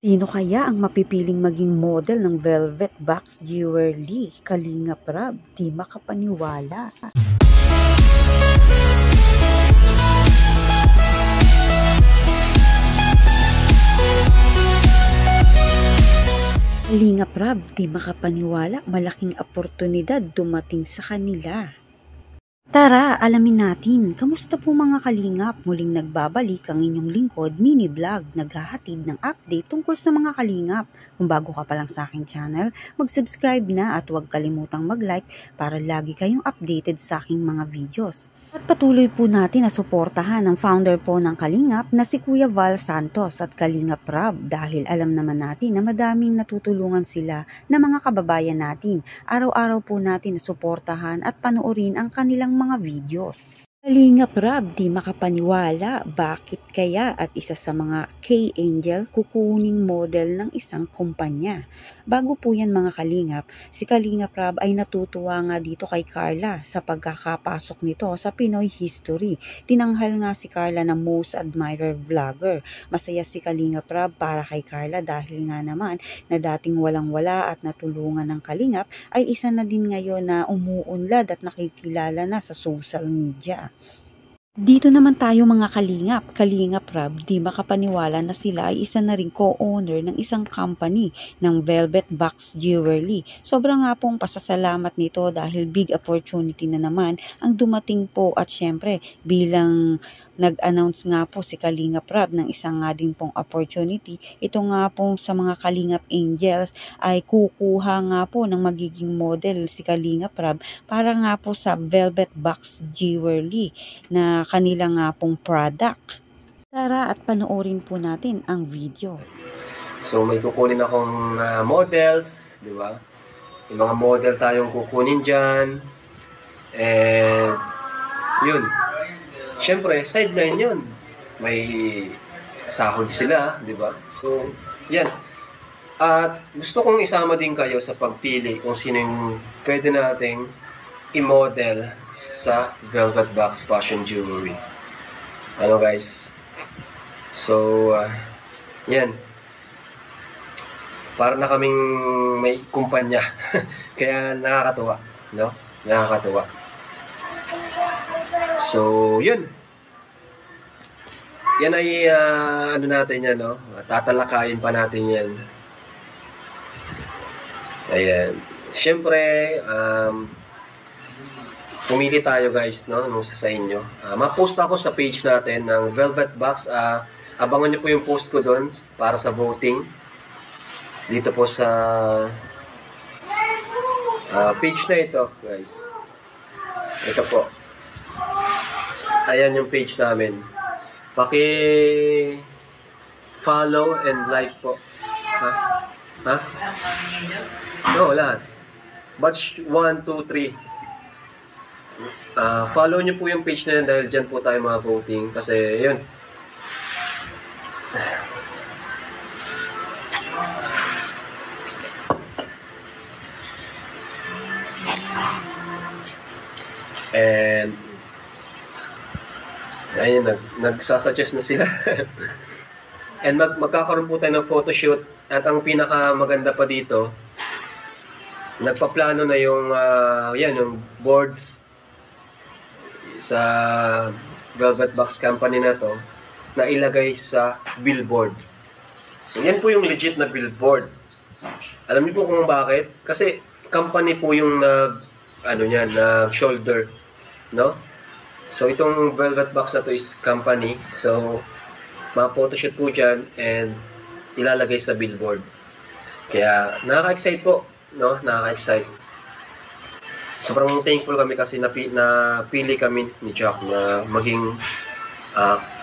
Sino kaya ang mapipiling maging model ng Velvet Box Jewelry? Kalingap Rab, di makapaniwala. Kalingap Rab, di makapaniwala, malaking oportunidad dumating sa kanila. Tara, alamin natin. Kamusta po mga kalingap? Muling nagbabalik ang inyong lingkod, mini vlog, naghahatid ng update tungkol sa mga kalingap. Kung bago ka pa lang sa aking channel, mag-subscribe na at huwag kalimutang mag-like para lagi kayong updated sa aking mga videos. At patuloy po natin na suportahan ang founder po ng Kalingap na si Kuya Val Santos at Kalingap Rab dahil alam naman natin na madaming natutulungan sila na mga kababayan natin. Araw-araw po natin na suportahan at panoorin ang kanilang mga videos. Kalingap Rab, di makapaniwala, bakit kaya at isa sa mga K-Angel kukuning model ng isang kumpanya? Bago po yan mga kalingap, si Kalingap Rab ay natutuwa nga dito kay Carla sa pagkakapasok nito sa Pinoy history. Tinanghal nga si Carla na most admired vlogger. Masaya si Kalingap Rab para kay Carla dahil nga naman na dating walang-wala at natulungan ng Kalingap ay isa na din ngayon na umuunlad at nakikilala na sa social media. Dito naman tayo mga Kalingap Rab, di makapaniwala na sila ay isa na rin co-owner ng isang company ng Velvet Box Jewelry. Sobrang nga pong pasasalamat nito dahil big opportunity na naman ang dumating po at syempre bilang nag-announce nga po si Kalingap Rab ng isang nga din pong opportunity. Ito nga po sa mga Kalingap Angels ay kukuha nga po ng magiging model si Kalingap Rab para nga po sa Velvet Box Jewelry na kanila nga pong product. Tara at panoorin po natin ang video. So may kukunin akong models, di ba? Yung mga model tayong kukunin dyan. And yun. Siyempre, sideline yun. May sahod sila, di ba? So, yan. At gusto kong isama din kayo sa pagpili kung sino yung pwede nating i-model sa Velvet Box Fashion Jewelry. Ano guys? So, yan. Para na kaming may kumpanya. Kaya nakakatuwa. No? Nakakatuwa. So, yun. Yan ay, ano natin yan, no? Tatalakayin pa natin yan. Ayan. Siyempre, pumili tayo guys, no? Nung sa inyo. Ma-post ako sa page natin ng Velvet Box. Abangan nyo po yung post ko doon para sa voting. Dito po sa page na ito, guys. Ito po. Ayan yung page namin. Paki-follow and like po. Ha? Ha? No, lahat. Batch 1, 2, 3. Follow nyo po yung page na yun dahil dyan po tayo mga voting. Kasi, yun. And ayun, nagsasuggest na sila. And magkakaroon po tayo ng photoshoot. At ang pinaka maganda pa dito, nagpaplano na yung yan, yung boards sa Velvet Box Company na to na ilagay sa billboard. So yan po yung legit na billboard. Alam niyo po kung bakit? Kasi company po yung shoulder, no? So, itong Velvet Box na to is company. So, ma-photoshoot po dyan and ilalagay sa billboard. Kaya, nakaka-excite po, no? Nakaka-excite. Sobrang thankful kami kasi napili kami ni Chuck na maging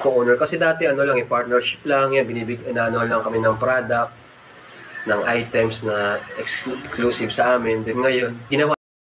co-owner. Kasi dati, partnership lang yan. Ano lang kami ng product, ng items na exclusive sa amin. Then ngayon, ginawa